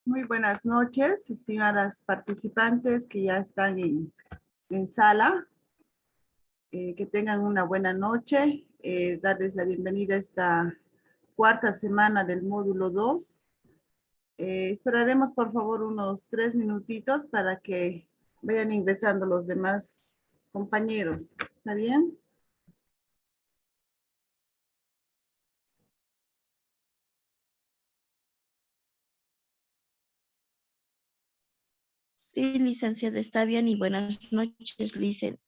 Muy buenas noches, estimadas participantes que ya están en sala. Que tengan una buena noche. Darles la bienvenida a esta cuarta semana del módulo 2. Esperaremos por favor unos 3 minutitos para que vayan ingresando los demás compañeros. ¿Está bien? Sí, licenciada, está bien y buenas noches, licen.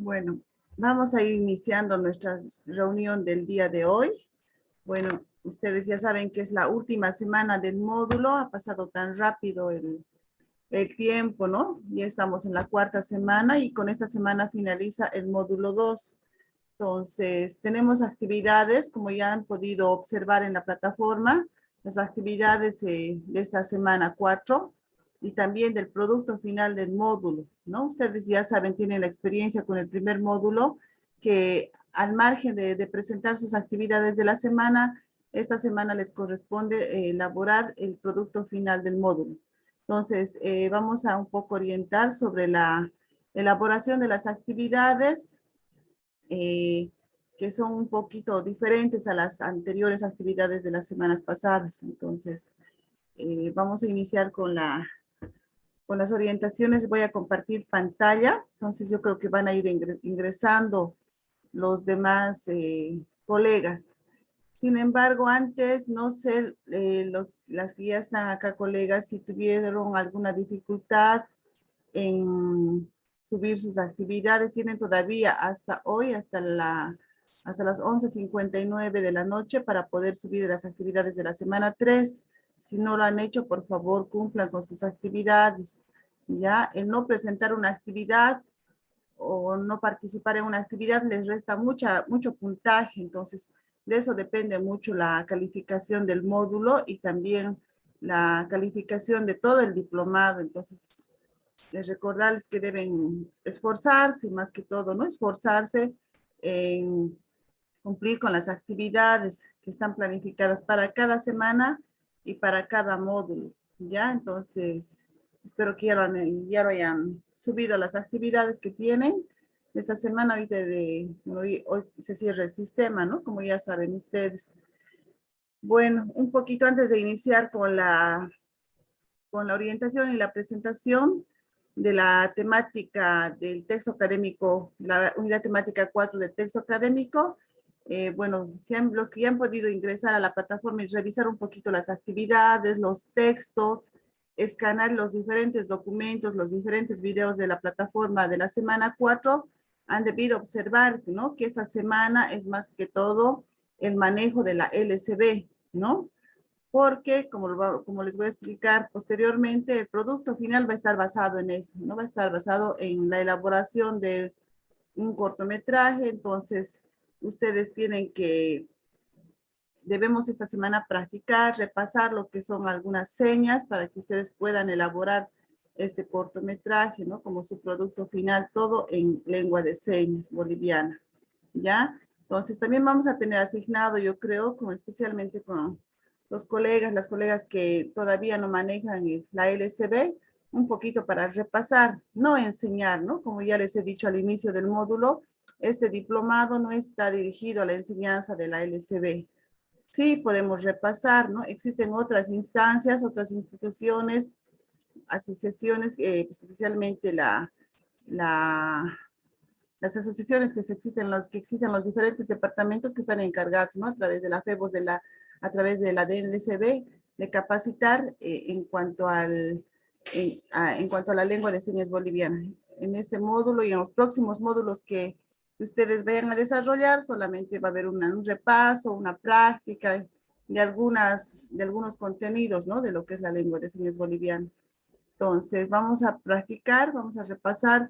Bueno, vamos a ir iniciando nuestra reunión del día de hoy. Bueno, ustedes ya saben que es la última semana del módulo, ha pasado tan rápido el tiempo, ¿no? Ya estamos en la cuarta semana y con esta semana finaliza el módulo 2. Entonces, tenemos actividades, como ya han podido observar en la plataforma, las actividades de esta semana 4 y también del producto final del módulo, ¿no? Ustedes ya saben, tienen la experiencia con el primer módulo, que al margen de presentar sus actividades de la semana, esta semana les corresponde elaborar el producto final del módulo. Entonces, vamos a un poco orientar sobre la elaboración de las actividades, eh, que son un poquito diferentes a las anteriores actividades de las semanas pasadas. Entonces, vamos a iniciar con las orientaciones. Voy a compartir pantalla. Entonces, yo creo que van a ir ingresando los demás colegas. Sin embargo, antes, no sé, las que ya están acá, colegas, si tuvieron alguna dificultad en subir sus actividades, tienen todavía hasta hoy, hasta las 11:59 de la noche para poder subir las actividades de la semana 3. Si no lo han hecho, por favor, cumplan con sus actividades. Ya, el no presentar una actividad o no participar en una actividad les resta mucho puntaje. Entonces, de eso depende mucho la calificación del módulo y también la calificación de todo el diplomado. Entonces, les recordarles que deben esforzarse, y más que todo, ¿no? Esforzarse en cumplir con las actividades que están planificadas para cada semana y para cada módulo, ¿ya? Entonces, espero que ya lo hayan subido las actividades que tienen. Esta semana, hoy se cierra el sistema, ¿no? Como ya saben ustedes. Bueno, un poquito antes de iniciar con la orientación y la presentación de la temática del texto académico, la unidad temática 4 del texto académico. Bueno, los que ya han podido ingresar a la plataforma y revisar un poquito las actividades, los textos, escanear los diferentes documentos, los diferentes videos de la plataforma de la semana 4, han debido observar, ¿no?, que esta semana es más que todo el manejo de la LCB, ¿no? Porque, como les voy a explicar posteriormente, el producto final va a estar basado en eso, ¿no? Va a estar basado en la elaboración de un cortometraje. Entonces, ustedes debemos esta semana practicar, repasar lo que son algunas señas para que ustedes puedan elaborar este cortometraje, ¿no?, como su producto final, todo en lengua de señas boliviana, ¿ya? Entonces, también vamos a tener asignado, yo creo, especialmente con los colegas, las colegas que todavía no manejan la LCB, un poquito para repasar, no enseñar, ¿no? Como ya les he dicho al inicio del módulo, este diplomado no está dirigido a la enseñanza de la LCB. Sí, podemos repasar, ¿no? Existen otras instancias, otras instituciones, asociaciones, especialmente las asociaciones que existen los diferentes departamentos que están encargados, ¿no?, a través de la FEBOS, a través de la DNCB, de capacitar en cuanto a la lengua de señas boliviana. En este módulo y en los próximos módulos que ustedes vayan a desarrollar, solamente va a haber un repaso, una práctica de algunos contenidos, ¿no?, de lo que es la lengua de señas boliviana. Entonces, vamos a practicar, vamos a repasar.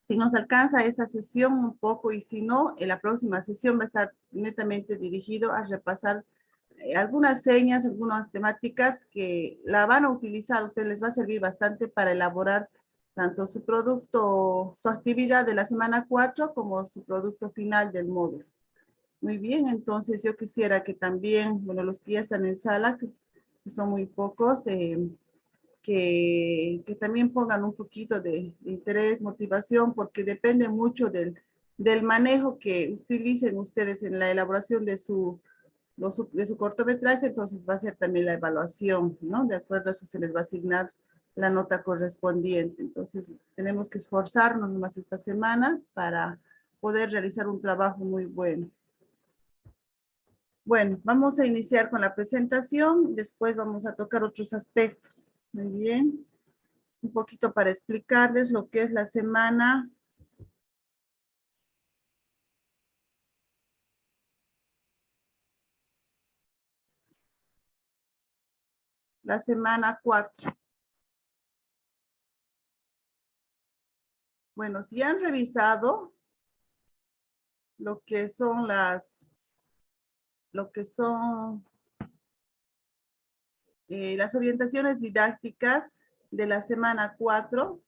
Si nos alcanza esta sesión un poco, y si no, en la próxima sesión va a estar netamente dirigido a repasar algunas señas, algunas temáticas que la van a utilizar. A ustedes les va a servir bastante para elaborar tanto su producto, su actividad de la semana 4, como su producto final del módulo. Muy bien, entonces yo quisiera que también, bueno, los que ya están en sala, que son muy pocos, que también pongan un poquito de interés, motivación, porque depende mucho del manejo que utilicen ustedes en la elaboración de su cortometraje. Entonces va a ser también la evaluación, ¿no? De acuerdo a eso se les va a asignar la nota correspondiente. Entonces tenemos que esforzarnos más esta semana para poder realizar un trabajo muy bueno. Bueno, vamos a iniciar con la presentación, después vamos a tocar otros aspectos. Muy bien. Un poquito para explicarles lo que es la semana. La semana 4. Bueno, si han revisado lo que son las orientaciones didácticas de la semana 4,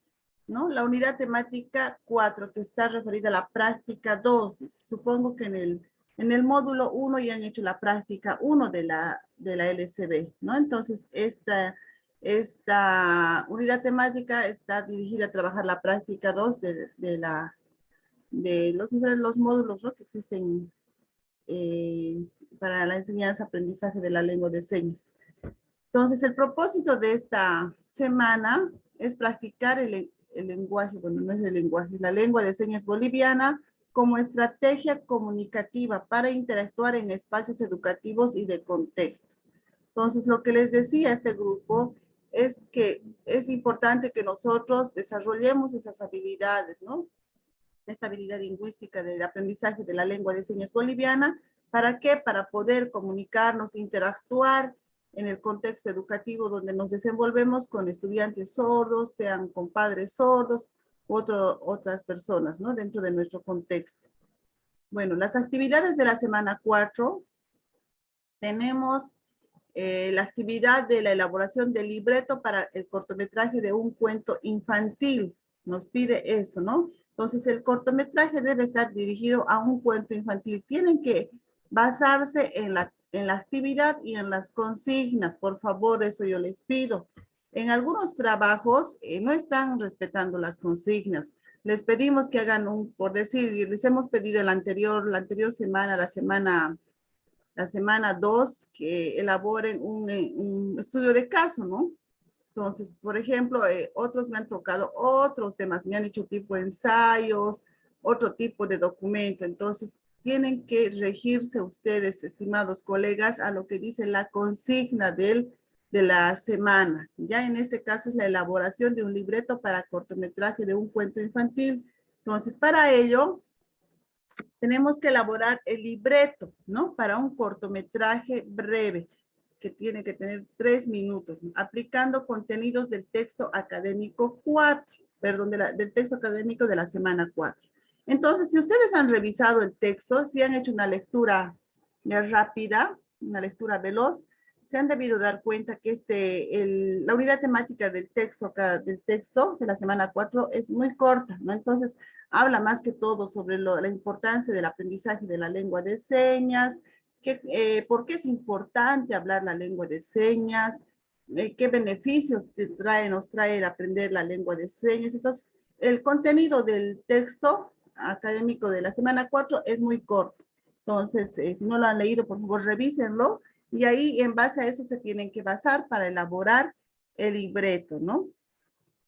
¿no? La unidad temática 4, que está referida a la práctica 2. Supongo que en el módulo 1 ya han hecho la práctica 1 de la LCB, ¿no? Entonces, esta unidad temática está dirigida a trabajar la práctica 2 de los módulos, ¿no?, que existen para la enseñanza, aprendizaje de la lengua de señas. Entonces, el propósito de esta semana es practicar el lenguaje, bueno, no es el lenguaje, la lengua de señas boliviana como estrategia comunicativa para interactuar en espacios educativos y de contexto. Entonces, lo que les decía a este grupo es que es importante que nosotros desarrollemos esas habilidades, ¿no? Esta habilidad lingüística del aprendizaje de la lengua de señas boliviana. ¿Para qué? Para poder comunicarnos, interactuar en el contexto educativo donde nos desenvolvemos con estudiantes sordos, sean con padres sordos, otras personas, ¿no?, dentro de nuestro contexto. Bueno, las actividades de la semana 4, tenemos la actividad de la elaboración del libreto para el cortometraje de un cuento infantil. Nos pide eso, ¿no? Entonces, el cortometraje debe estar dirigido a un cuento infantil. Tienen que basarse en la actividad y en las consignas. Por favor, eso yo les pido. En algunos trabajos no están respetando las consignas. Les pedimos que hagan por decir, les hemos pedido la anterior semana, la semana la semana 2 que elaboren un estudio de caso, ¿no? Entonces, por ejemplo, otros me han tocado otros temas, me han hecho tipo ensayos, otro tipo de documento. Entonces, tienen que regirse ustedes, estimados colegas, a lo que dice la consigna de la semana. Ya en este caso es la elaboración de un libreto para cortometraje de un cuento infantil. Entonces, para ello, tenemos que elaborar el libreto, ¿no? Para un cortometraje breve que tiene que tener 3 minutos, ¿no? Aplicando contenidos del texto académico 4, perdón, del texto académico de la semana 4. Entonces, si ustedes han revisado el texto, si han hecho una lectura rápida, una lectura veloz, se han debido dar cuenta que la unidad temática del texto de la semana 4 es muy corta, ¿no? Entonces, habla más que todo sobre la importancia del aprendizaje de la lengua de señas, por qué es importante hablar la lengua de señas, qué beneficios nos trae el aprender la lengua de señas. Entonces, el contenido del texto académico de la semana 4 es muy corto. Entonces, si no lo han leído, por favor, revísenlo. Y ahí, en base a eso, se tienen que basar para elaborar el libreto, ¿no?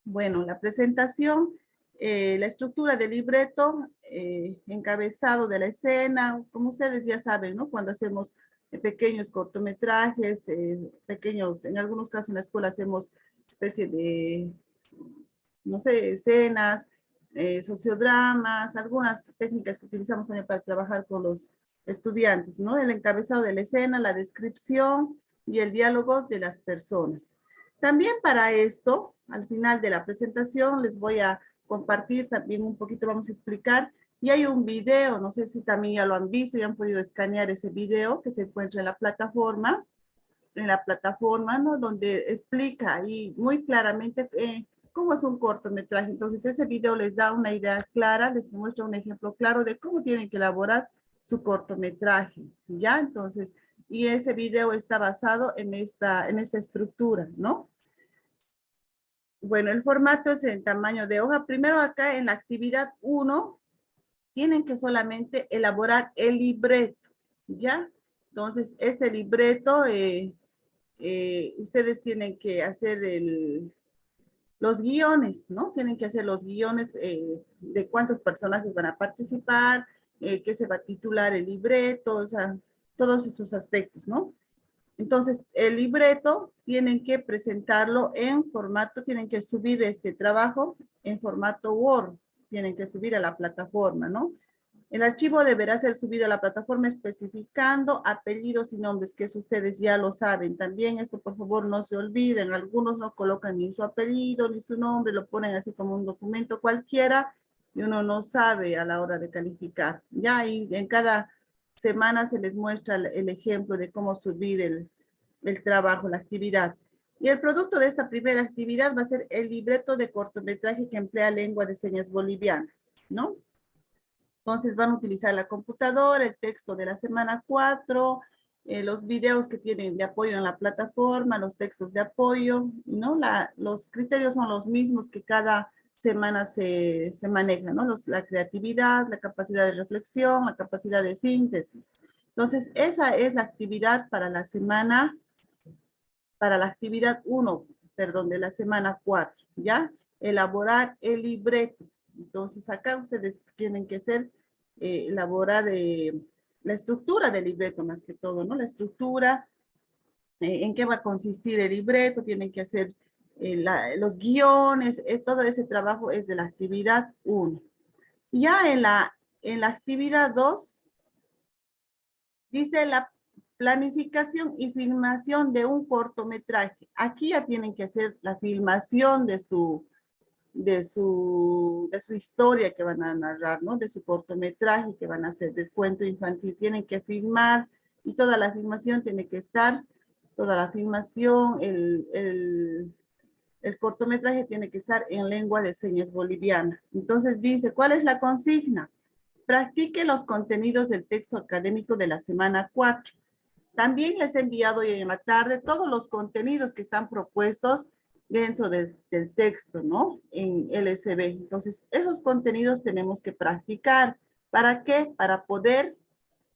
Bueno, la presentación, la estructura del libreto, encabezado de la escena, como ustedes ya saben, ¿no? Cuando hacemos pequeños cortometrajes, pequeños, en algunos casos en la escuela hacemos especie de, no sé, escenas, sociodramas, algunas técnicas que utilizamos también para trabajar con los estudiantes, ¿no? El encabezado de la escena, la descripción y el diálogo de las personas. También para esto, al final de la presentación, les voy a compartir también un poquito, vamos a explicar, y hay un video, no sé si también ya lo han visto y han podido escanear ese video que se encuentra en la plataforma, ¿no? Donde explica ahí muy claramente cómo es un cortometraje. Entonces, ese video les da una idea clara, les muestra un ejemplo claro de cómo tienen que elaborar su cortometraje, ¿ya? Entonces, y ese video está basado en esta estructura, ¿no? Bueno, el formato es en tamaño de hoja. Primero acá en la actividad 1, tienen que solamente elaborar el libreto, ¿ya? Entonces, este libreto, ustedes tienen que hacer los guiones, ¿no? Tienen que hacer los guiones de cuántos personajes van a participar, qué se va a titular el libreto, o sea, todos esos aspectos, ¿no? Entonces, el libreto tienen que presentarlo en formato, tienen que subir este trabajo en formato Word, tienen que subir a la plataforma, ¿no? El archivo deberá ser subido a la plataforma especificando apellidos y nombres, que eso ustedes ya lo saben. También esto, por favor, no se olviden. Algunos no colocan ni su apellido ni su nombre, lo ponen así como un documento cualquiera y uno no sabe a la hora de calificar. Ya, y en cada semana se les muestra el ejemplo de cómo subir el trabajo, la actividad. Y el producto de esta primera actividad va a ser el libreto de cortometraje que emplea lengua de señas boliviana, ¿no? Entonces van a utilizar la computadora, el texto de la semana 4, los videos que tienen de apoyo en la plataforma, los textos de apoyo, ¿no? Los criterios son los mismos que cada semana se manejan, ¿no? La creatividad, la capacidad de reflexión, la capacidad de síntesis. Entonces, esa es la actividad para la semana, para la actividad 1, perdón, de la semana 4, ¿ya? Elaborar el libreto. Entonces, acá ustedes tienen que elaborar la estructura del libreto más que todo, ¿no? La estructura, en qué va a consistir el libreto, tienen que hacer los guiones, todo ese trabajo es de la actividad 1. Ya en la actividad 2, dice la planificación y filmación de un cortometraje. Aquí ya tienen que hacer la filmación de su historia que van a narrar, ¿no? De su cortometraje que van a hacer, del cuento infantil. Tienen que filmar y toda la filmación tiene que estar, toda la filmación, el cortometraje tiene que estar en lengua de señas boliviana. Entonces dice, ¿cuál es la consigna? Practique los contenidos del texto académico de la semana 4. También les he enviado hoy en la tarde todos los contenidos que están propuestos dentro del texto, ¿no? En LSB. Entonces, esos contenidos tenemos que practicar. ¿Para qué? Para poder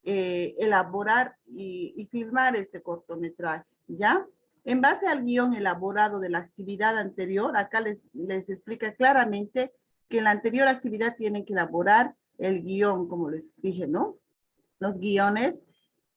elaborar y filmar este cortometraje, ¿ya? En base al guión elaborado de la actividad anterior, acá les explica claramente que en la anterior actividad tienen que elaborar el guión, como les dije, ¿no? Los guiones.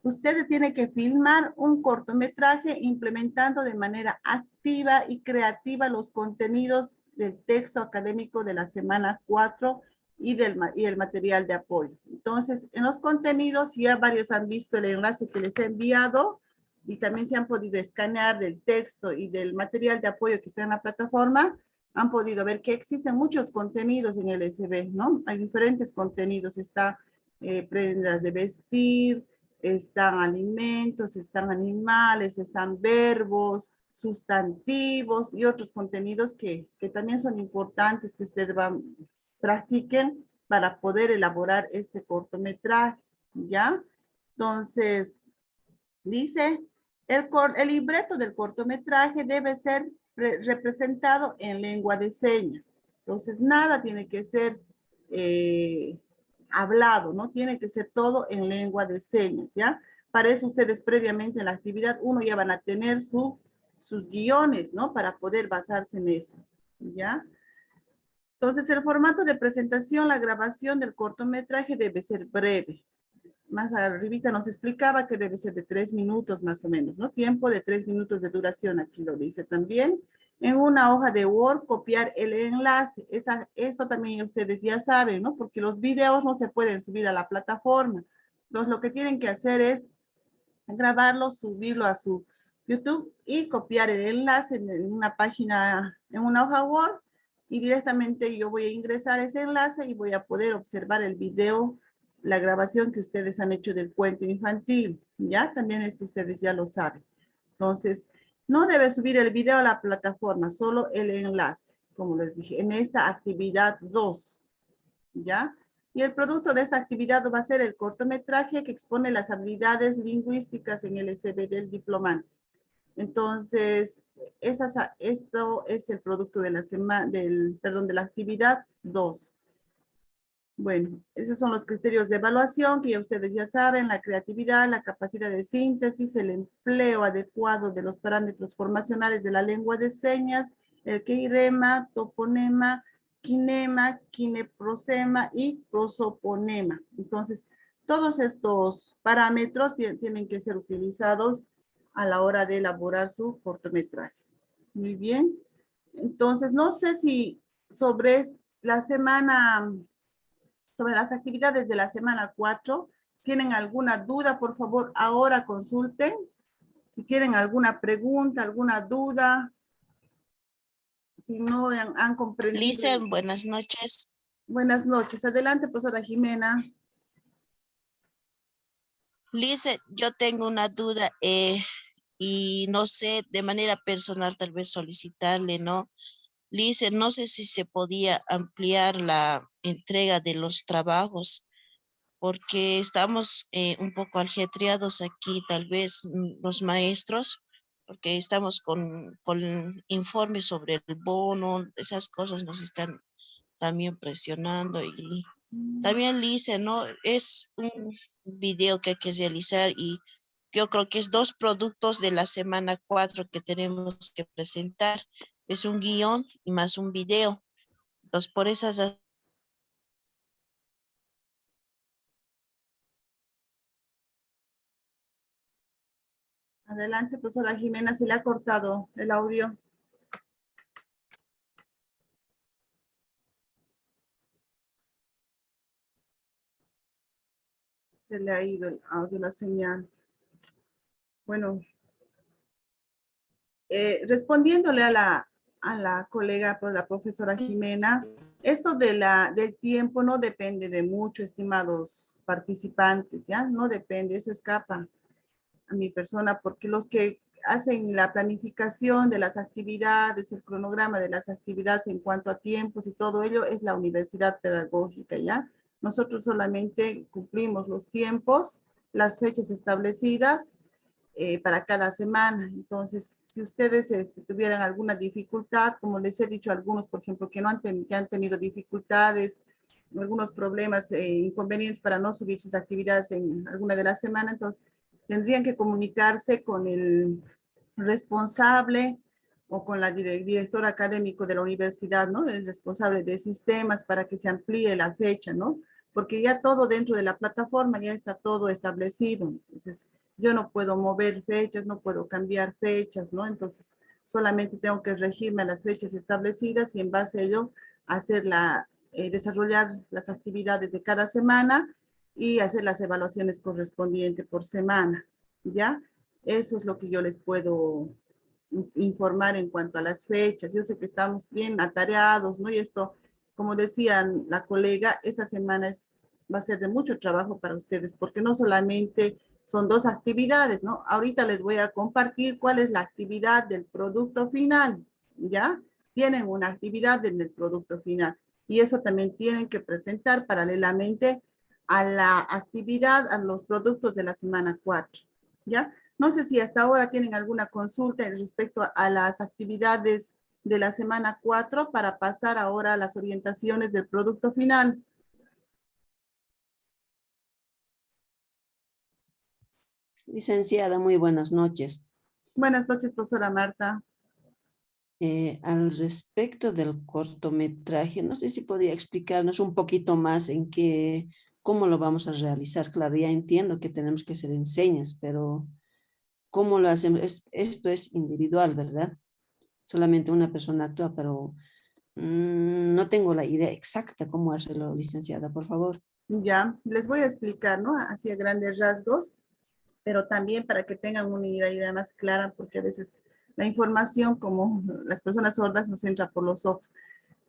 Ustedes tienen que filmar un cortometraje implementando de manera activa y creativa los contenidos del texto académico de la semana 4 y el material de apoyo. Entonces, en los contenidos, ya varios han visto el enlace que les he enviado y también se han podido escanear del texto y del material de apoyo que está en la plataforma. Han podido ver que existen muchos contenidos en el SB, ¿no? Hay diferentes contenidos. Está prendas de vestir, están alimentos, están animales, están verbos, sustantivos y otros contenidos que también son importantes que ustedes practiquen para poder elaborar este cortometraje, ¿ya? Entonces, dice, el libreto del cortometraje debe ser representado en lengua de señas. Entonces, nada tiene que ser hablado, ¿no? Tiene que ser todo en lengua de señas, ¿ya? Para eso ustedes previamente en la actividad 1 ya van a tener sus guiones, ¿no? Para poder basarse en eso, ¿ya? Entonces, el formato de presentación, la grabación del cortometraje debe ser breve. Más arribita nos explicaba que debe ser de 3 minutos más o menos, ¿no? Tiempo de 3 minutos de duración, aquí lo dice también. En una hoja de Word, copiar el enlace. Esto también ustedes ya saben, ¿no? Porque los videos no se pueden subir a la plataforma. Entonces, lo que tienen que hacer es grabarlo, subirlo a su YouTube y copiar el enlace en una página, en una hoja Word, y directamente yo voy a ingresar ese enlace y voy a poder observar el video, la grabación que ustedes han hecho del cuento infantil, ¿ya? También esto ustedes ya lo saben. Entonces, no debe subir el video a la plataforma, solo el enlace, como les dije, en esta actividad 2, ¿ya? Y el producto de esta actividad va a ser el cortometraje que expone las habilidades lingüísticas en el SB del diplomante. Entonces, esto es el producto de la de la actividad 2. Bueno, esos son los criterios de evaluación que ya ustedes ya saben: la creatividad, la capacidad de síntesis, el empleo adecuado de los parámetros formacionales de la lengua de señas, el queirema, toponema, kinema, kineprosema y prosoponema. Entonces, todos estos parámetros tienen que ser utilizados a la hora de elaborar su cortometraje. Muy bien. Entonces, no sé si sobre la semana, sobre las actividades de la semana 4, ¿tienen alguna duda? Por favor, ahora consulten. Si tienen alguna pregunta, alguna duda, si no han comprendido. Lisa, buenas noches. Buenas noches. Adelante, profesora Jimena. Lisa, yo tengo una duda y no sé, de manera personal tal vez solicitarle, ¿no? Lisa, no sé si se podía ampliar la entrega de los trabajos, porque estamos un poco ajetreados aquí, tal vez los maestros, porque estamos con informes sobre el bono, esas cosas nos están también presionando. Y también Lice, ¿no? Es un video que hay que realizar y yo creo que es dos productos de la semana 4 que tenemos que presentar. Es un guión y más un video. Entonces, por esas... Adelante, profesora Jimena, se le ha cortado el audio. Se le ha ido el audio, la señal. Bueno, respondiéndole a la colega, pues, la profesora Jimena, esto del tiempo no depende de mucho, estimados participantes, ¿ya? No depende, eso escapa a mi persona, porque los que hacen la planificación de las actividades, el cronograma de las actividades en cuanto a tiempos y todo ello es la universidad pedagógica, ¿ya? Nosotros solamente cumplimos los tiempos, las fechas establecidas para cada semana. Entonces, si ustedes tuvieran alguna dificultad, como les he dicho a algunos, por ejemplo, que han tenido dificultades algunos problemas, inconvenientes para no subir sus actividades en alguna de las semanas, entonces tendrían que comunicarse con el responsable o con la director académico de la universidad, ¿no? El responsable de sistemas para que se amplíe la fecha, ¿no? Porque ya todo dentro de la plataforma ya está todo establecido. Entonces, yo no puedo mover fechas, no puedo cambiar fechas, ¿no? Entonces, solamente tengo que regirme a las fechas establecidas y en base a ello hacer desarrollar las actividades de cada semana y hacer las evaluaciones correspondientes por semana, ¿ya? Eso es lo que yo les puedo informar en cuanto a las fechas. Yo sé que estamos bien atareados, ¿no? Y esto, como decían la colega, esta semana va a ser de mucho trabajo para ustedes, porque no solamente son dos actividades, ¿no? Ahorita les voy a compartir cuál es la actividad del producto final, ¿ya? Tienen una actividad en el producto final y eso también tienen que presentar paralelamente a la actividad, a los productos de la semana 4, ¿ya? No sé si hasta ahora tienen alguna consulta respecto a las actividades de la semana 4 para pasar ahora a las orientaciones del producto final. Licenciada, muy buenas noches. Buenas noches, profesora Marta. Al respecto del cortometraje, no sé si podría explicarnos un poquito más en cómo lo vamos a realizar. Claro, ya entiendo que tenemos que hacer enseñas, pero ¿cómo lo hacemos? Esto es individual, ¿verdad? Solamente una persona actúa, pero no tengo la idea exacta cómo hacerlo, licenciada, por favor. Ya, les voy a explicar, ¿no? Así a grandes rasgos, pero también para que tengan una idea más clara, porque a veces la información, como las personas sordas, nos entra por los ojos.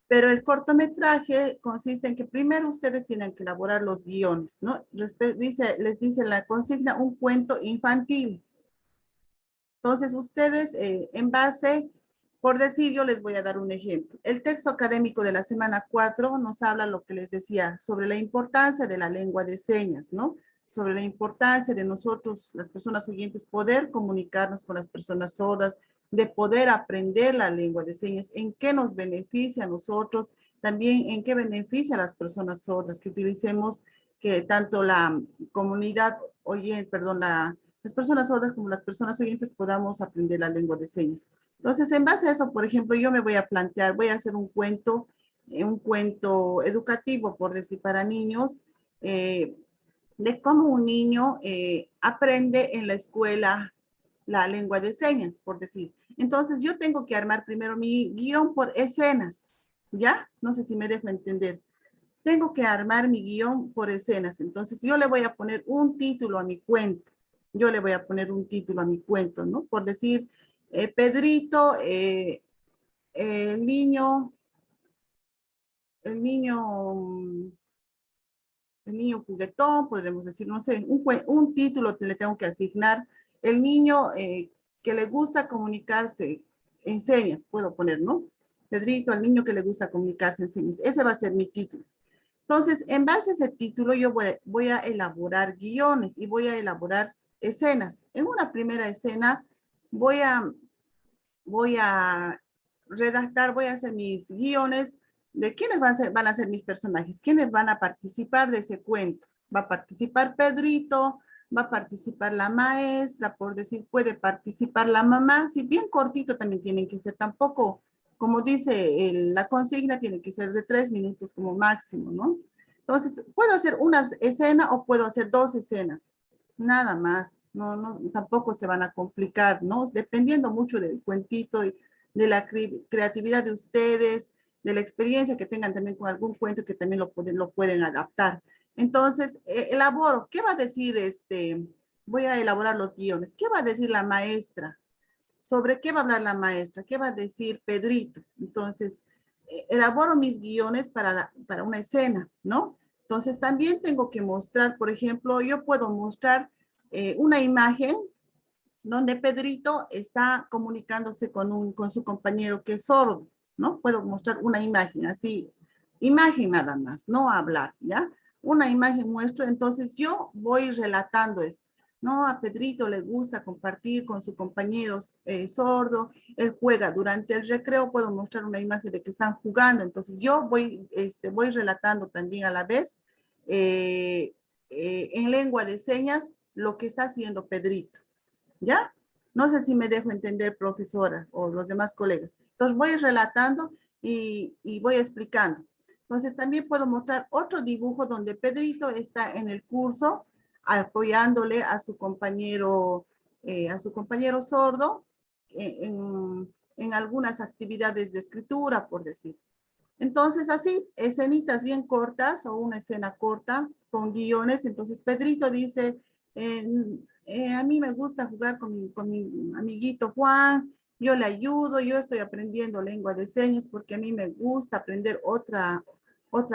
Pero el cortometraje consiste en que primero ustedes tienen que elaborar los guiones, ¿no? Les dice la consigna un cuento infantil. Entonces ustedes en base, por decir, yo les voy a dar un ejemplo. El texto académico de la semana 4 nos habla lo que les decía sobre la importancia de la lengua de señas, ¿no? Sobre la importancia de nosotros, las personas oyentes, poder comunicarnos con las personas sordas, de poder aprender la lengua de señas, en qué nos beneficia a nosotros, también en qué beneficia a las personas sordas, que utilicemos que tanto la comunidad oyente, perdón, las personas sordas como las personas oyentes podamos aprender la lengua de señas. Entonces, en base a eso, por ejemplo, yo me voy a plantear, voy a hacer un cuento educativo, por decir, para niños, de cómo un niño aprende en la escuela la lengua de señas, por decir. Entonces, yo tengo que armar primero mi guión por escenas, ¿ya? No sé si me dejo entender. Tengo que armar mi guión por escenas. Entonces, yo le voy a poner un título a mi cuento. Yo le voy a poner un título a mi cuento, ¿no? Por decir, Pedrito, el niño, el niño, el niño juguetón, podremos decir, no sé, un título que le tengo que asignar. El niño que le gusta comunicarse en señas, puedo poner, ¿no? Pedrito, al niño que le gusta comunicarse en señas. Ese va a ser mi título. Entonces, en base a ese título, yo voy a elaborar guiones y voy a elaborar escenas. En una primera escena, voy a, voy a redactar, voy a hacer mis guiones de quiénes van a ser mis personajes, quiénes van a participar de ese cuento. Va a participar Pedrito, va a participar la maestra, por decir, puede participar la mamá, si bien cortito también tienen que ser, tampoco, como dice la consigna, tiene que ser de 3 minutos como máximo, ¿no? Entonces, puedo hacer una escena o puedo hacer 2 escenas, nada más, no, tampoco se van a complicar, ¿no? Dependiendo mucho del cuentito y de la creatividad de ustedes, de la experiencia que tengan también con algún cuento que también lo pueden adaptar. Entonces, elaboro, ¿qué va a decir voy a elaborar los guiones? ¿Qué va a decir la maestra? ¿Sobre qué va a hablar la maestra? ¿Qué va a decir Pedrito? Entonces, elaboro mis guiones para una escena, ¿no? Entonces, también tengo que mostrar, por ejemplo, yo puedo mostrar una imagen donde Pedrito está comunicándose con su compañero que es sordo, ¿no? Puedo mostrar una imagen, así, imagen nada más, no hablar, ¿ya? Una imagen muestro, entonces yo voy relatando esto. ¿no? A Pedrito le gusta compartir con su compañero sordo, él juega durante el recreo, puedo mostrar una imagen de que están jugando, entonces yo voy relatando también a la vez en lengua de señas lo que está haciendo Pedrito, ¿ya? No sé si me dejo entender, profesora, o los demás colegas. Entonces voy relatando y voy explicando. Entonces también puedo mostrar otro dibujo donde Pedrito está en el curso apoyándole a su compañero sordo en algunas actividades de escritura, por decir. Entonces, así, escenitas bien cortas o una escena corta con guiones. Entonces, Pedrito dice, a mí me gusta jugar con mi amiguito Juan, yo le ayudo, yo estoy aprendiendo lengua de señas porque a mí me gusta aprender otra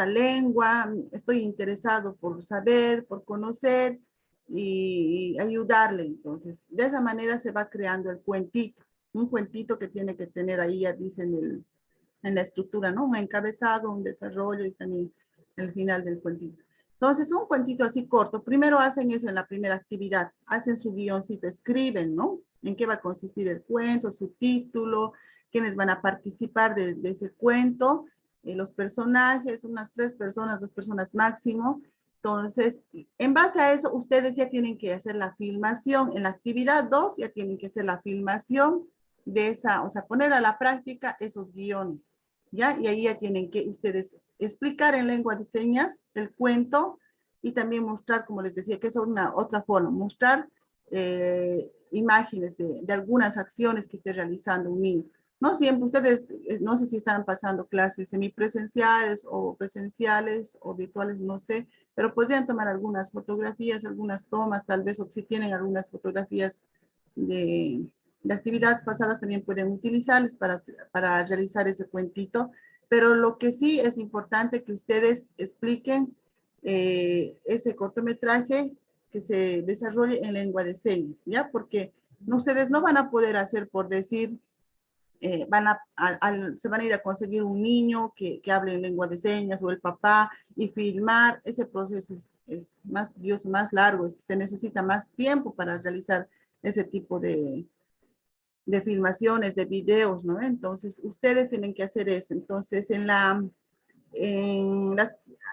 lengua, estoy interesado por saber, por conocer y ayudarle. Entonces, de esa manera se va creando el cuentito, un cuentito que tiene que tener ahí, ya dicen en la estructura, ¿no? Un encabezado, un desarrollo y también el final del cuentito. Entonces, un cuentito así corto. Primero hacen eso en la primera actividad. Hacen su guioncito, escriben, ¿no? En qué va a consistir el cuento, su título, quiénes van a participar de ese cuento, los personajes, unas 3 personas, 2 personas máximo. Entonces, en base a eso, ustedes ya tienen que hacer la filmación. En la actividad 2 ya tienen que hacer la filmación de esa, o sea, poner a la práctica esos guiones, ¿ya? Y ahí ya tienen que ustedes explicar en lengua de señas el cuento y también mostrar, como les decía, que es una otra forma, mostrar imágenes de algunas acciones que esté realizando un niño. No siempre ustedes, no sé si están pasando clases semipresenciales o presenciales o virtuales, no sé, pero podrían tomar algunas fotografías, algunas tomas, tal vez, o si tienen algunas fotografías de actividades pasadas también pueden utilizarles para realizar ese cuentito, pero lo que sí es importante que ustedes expliquen ese cortometraje que se desarrolle en lengua de señas, ¿ya? Porque ustedes no van a poder hacer por decir, se van a ir a conseguir un niño que hable en lengua de señas o el papá y filmar. Ese proceso es más tedioso, más largo, se necesita más tiempo para realizar ese tipo de filmaciones, de videos, ¿no? Entonces, ustedes tienen que hacer eso. Entonces, en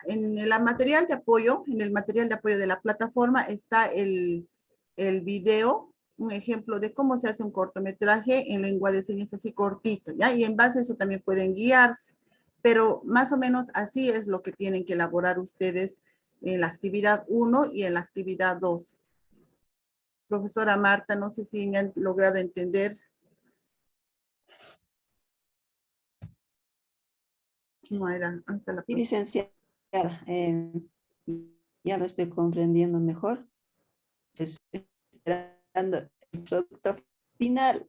el material de apoyo, en el material de apoyo de la plataforma está el video, un ejemplo de cómo se hace un cortometraje en lengua de señas así cortito, ¿ya? Y en base a eso también pueden guiarse, pero más o menos así es lo que tienen que elaborar ustedes en la actividad 1 y en la actividad 2. Profesora Marta, no sé si me han logrado entender. No era hasta la Sí, próxima. licenciada, ya lo estoy comprendiendo mejor. Pues, esperando el producto final.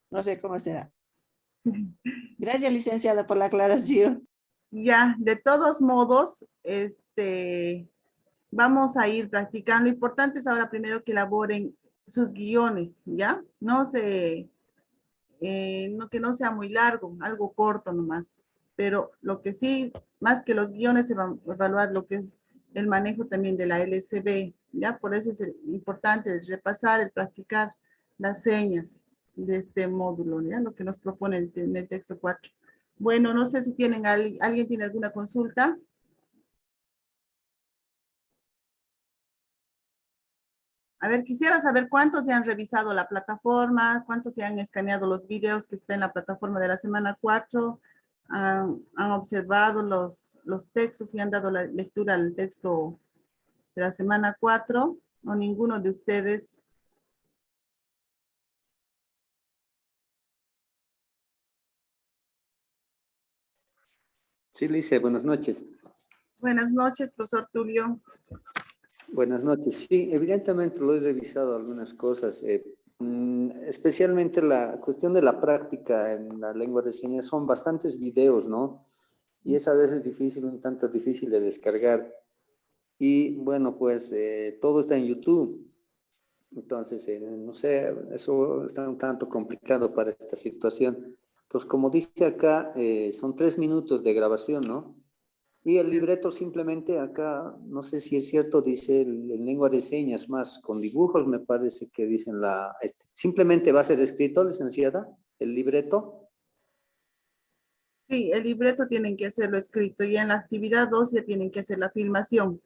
No sé cómo será. Gracias, licenciada, por la aclaración. Ya, de todos modos, vamos a ir practicando. Lo importante es ahora primero que elaboren sus guiones, ¿ya? Que no sea muy largo, algo corto nomás. Pero lo que sí, más que los guiones, se va a evaluar lo que es el manejo también de la LCB, ¿ya? Por eso es importante repasar, el practicar las señas de este módulo, ¿ya? Lo que nos propone en el texto 4. Bueno, no sé si alguien tiene alguna consulta. A ver, quisiera saber cuántos se han revisado la plataforma, cuántos se han escaneado los videos que está en la plataforma de la semana 4, han observado los textos y han dado la lectura al texto de la semana 4, o ninguno de ustedes. Sí, Lice, buenas noches. Buenas noches, profesor Tulio. Buenas noches. Sí, evidentemente lo he revisado algunas cosas, especialmente la cuestión de la práctica en la lengua de señas. Son bastantes videos, ¿no? Y es a veces difícil, un tanto difícil de descargar. Y bueno, pues todo está en YouTube. Entonces, no sé, eso está un tanto complicado para esta situación. Entonces, como dice acá, son 3 minutos de grabación, ¿no? Y el libreto simplemente acá, no sé si es cierto, dice en lengua de señas más, con dibujos me parece que dicen simplemente va a ser escrito, licenciada, el libreto. Sí, el libreto tienen que hacerlo escrito y en la actividad 2 ya tienen que hacer la filmación.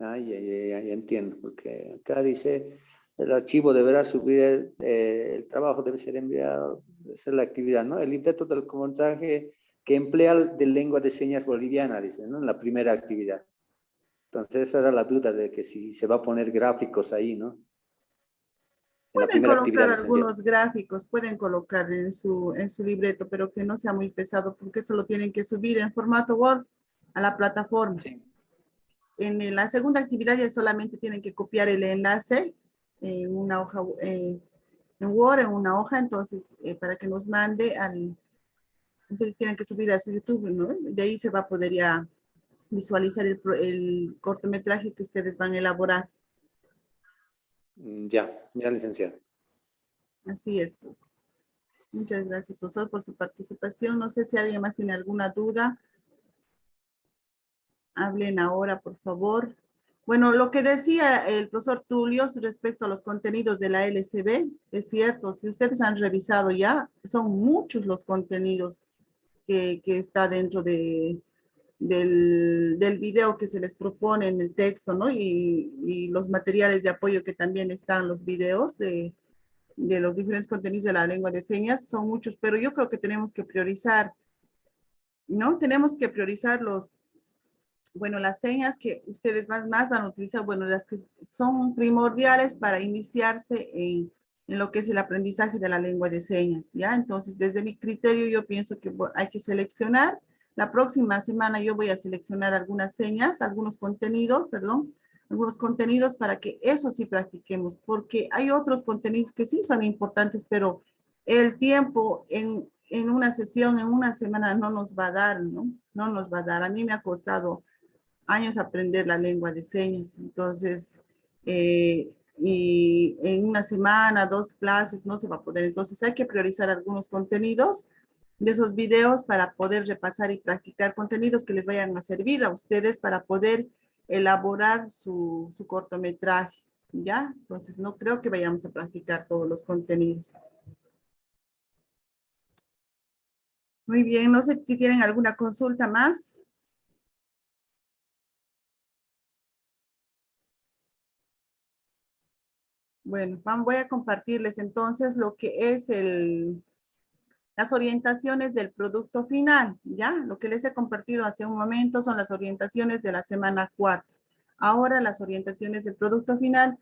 Ya entiendo, porque acá dice, el archivo deberá subir, el trabajo debe ser enviado, esa es la actividad, ¿no? El libreto del cortometraje que emplea de lengua de señas boliviana, dice, ¿no? En la primera actividad. Entonces esa era la duda de que si se va a poner gráficos ahí, ¿no? En la Pueden primera actividad, colocar licenciado. algunos gráficos, pueden colocar en su libreto, pero que no sea muy pesado porque eso lo tienen que subir en formato Word a la plataforma. Sí. En la segunda actividad ya solamente tienen que copiar el enlace en una hoja, en Word, en una hoja, entonces para que nos mande entonces tienen que subir a su YouTube, ¿no? De ahí se va a poder ya visualizar el cortometraje que ustedes van a elaborar. Ya, licenciado. Así es. Muchas gracias, profesor, por su participación. No sé si alguien más tiene alguna duda. Hablen ahora, por favor. Bueno, lo que decía el profesor Tulio respecto a los contenidos de la LCB, es cierto, si ustedes han revisado ya, son muchos los contenidos que está dentro del video que se les propone en el texto, ¿no? Y los materiales de apoyo que también están los videos de los diferentes contenidos de la lengua de señas, son muchos, pero yo creo que tenemos que priorizar, ¿no? Tenemos que priorizar bueno, las señas que ustedes más van a utilizar, bueno, las que son primordiales para iniciarse en lo que es el aprendizaje de la lengua de señas, ¿ya? Entonces, desde mi criterio, yo pienso que hay que seleccionar. La próxima semana yo voy a seleccionar algunas señas, algunos contenidos, perdón, algunos contenidos para que eso sí practiquemos, porque hay otros contenidos que sí son importantes, pero el tiempo en una sesión, en una semana no nos va a dar, ¿no? No nos va a dar. A mí me ha costado años aprender la lengua de señas. Entonces, y en una semana, 2 clases, no se va a poder. Entonces, hay que priorizar algunos contenidos de esos videos para poder repasar y practicar contenidos que les vayan a servir a ustedes para poder elaborar su cortometraje, ¿ya? Entonces, no creo que vayamos a practicar todos los contenidos. Muy bien, no sé si tienen alguna consulta más. Bueno, voy a compartirles entonces lo que es las orientaciones del producto final, ¿ya? Lo que les he compartido hace un momento son las orientaciones de la semana 4. Ahora las orientaciones del producto final.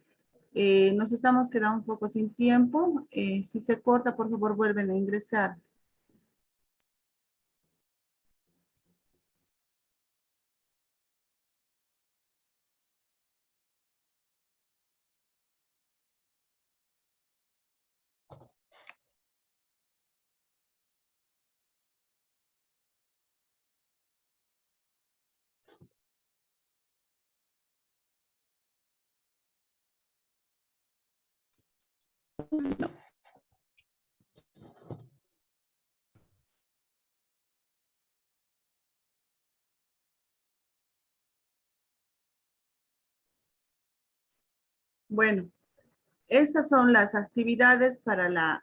Nos estamos quedando un poco sin tiempo. Si se corta, por favor, vuelven a ingresar. Bueno, estas son las actividades para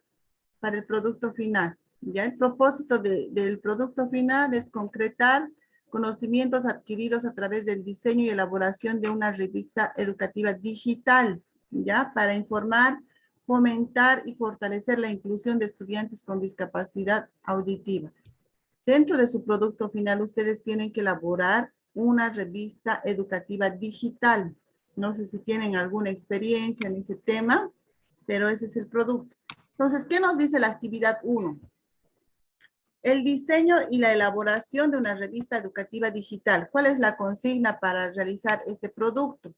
el producto final. Ya el propósito del producto final es concretar conocimientos adquiridos a través del diseño y elaboración de una revista educativa digital, ya para informar, fomentar y fortalecer la inclusión de estudiantes con discapacidad auditiva. Dentro de su producto final, ustedes tienen que elaborar una revista educativa digital. No sé si tienen alguna experiencia en ese tema, pero ese es el producto. Entonces, ¿qué nos dice la actividad 1? El diseño y la elaboración de una revista educativa digital. ¿Cuál es la consigna para realizar este producto?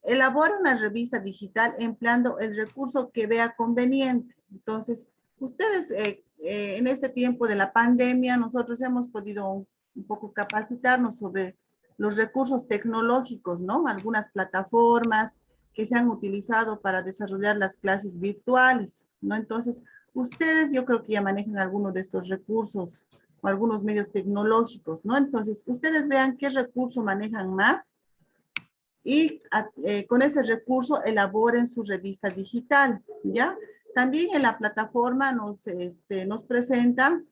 Elabora una revista digital empleando el recurso que vea conveniente. Entonces, ustedes en este tiempo de la pandemia, nosotros hemos podido un poco capacitarnos sobre los recursos tecnológicos, ¿no? Algunas plataformas que se han utilizado para desarrollar las clases virtuales, ¿no? Entonces, ustedes yo creo que ya manejan algunos de estos recursos o algunos medios tecnológicos, ¿no? Entonces, ustedes vean qué recurso manejan más y con ese recurso elaboren su revista digital, ¿ya? También en la plataforma nos presentan,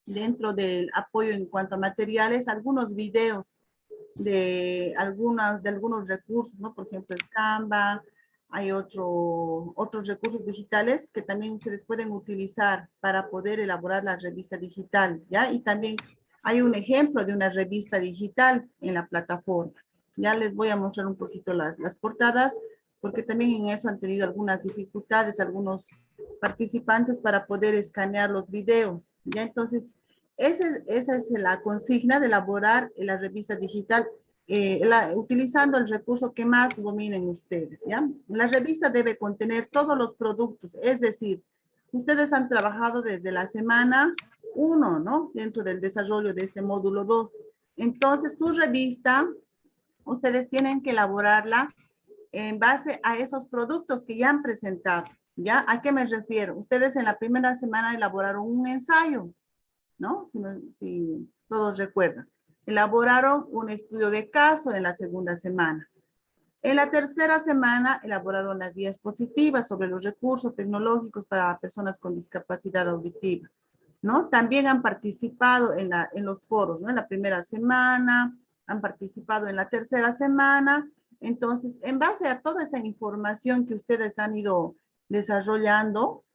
dentro del apoyo en cuanto a materiales, algunos videos de algunos recursos, ¿no? Por ejemplo, el Canva, hay otros recursos digitales que también ustedes pueden utilizar para poder elaborar la revista digital, ¿ya? Y también hay un ejemplo de una revista digital en la plataforma. Ya les voy a mostrar un poquito las portadas, porque también en eso han tenido algunas dificultades algunos participantes para poder escanear los videos, ¿ya? Entonces, esa es la consigna de elaborar la revista digital utilizando el recurso que más dominen ustedes, ¿ya? La revista debe contener todos los productos, es decir, ustedes han trabajado desde la semana 1, ¿no? Dentro del desarrollo de este módulo 2. Entonces, su revista, ustedes tienen que elaborarla en base a esos productos que ya han presentado, ¿ya? ¿A qué me refiero? Ustedes en la primera semana elaboraron un ensayo, ¿no? Si todos recuerdan. Elaboraron un estudio de caso en la segunda semana. En la tercera semana elaboraron las diapositivas sobre los recursos tecnológicos para personas con discapacidad auditiva, ¿no? También han participado en los foros, ¿no? En la primera semana, han participado en la tercera semana. Entonces, en base a toda esa información que ustedes han ido desarrollando,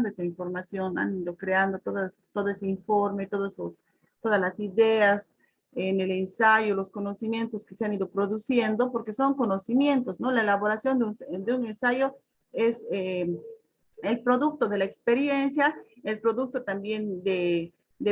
esa información, han ido creando todo ese informe, todas las ideas en el ensayo, los conocimientos que se han ido produciendo, porque son conocimientos, ¿no? La elaboración de un ensayo es el producto de la experiencia, el producto también de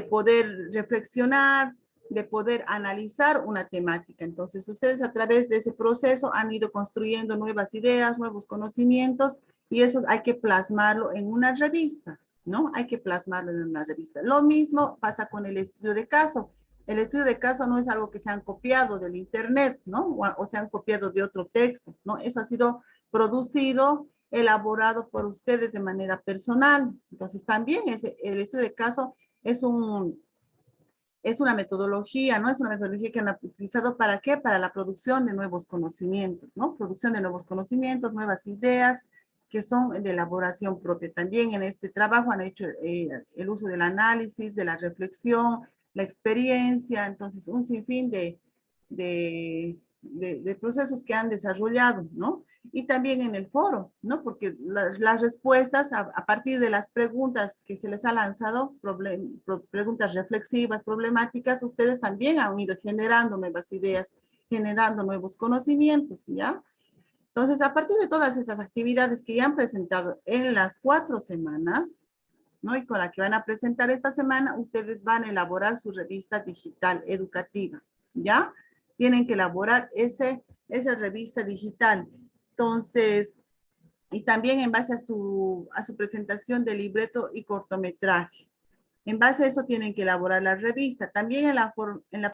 poder reflexionar, de poder analizar una temática. Entonces, ustedes a través de ese proceso han ido construyendo nuevas ideas, nuevos conocimientos, y eso hay que plasmarlo en una revista, ¿no? Hay que plasmarlo en una revista. Lo mismo pasa con el estudio de caso. El estudio de caso no es algo que se han copiado del internet, ¿no? O se han copiado de otro texto, ¿no? Eso ha sido producido, elaborado por ustedes de manera personal. Entonces, también el estudio de caso es una metodología, ¿no? Es una metodología que han utilizado ¿para qué? Para la producción de nuevos conocimientos, ¿no? Producción de nuevos conocimientos, nuevas ideas que son de elaboración propia. También en este trabajo han hecho el uso del análisis, de la reflexión, la experiencia, entonces un sinfín de procesos que han desarrollado, ¿no? Y también en el foro, ¿no? Porque las respuestas a partir de las preguntas que se les ha lanzado, preguntas reflexivas, problemáticas, ustedes también han ido generando nuevas ideas, generando nuevos conocimientos, ¿ya? Entonces, a partir de todas esas actividades que ya han presentado en las 4 semanas, ¿no? Y con la que van a presentar esta semana, ustedes van a elaborar su revista digital educativa, ¿ya? Tienen que elaborar esa revista digital. Entonces, y también en base a su presentación de libreto y cortometraje. En base a eso tienen que elaborar la revista. También en la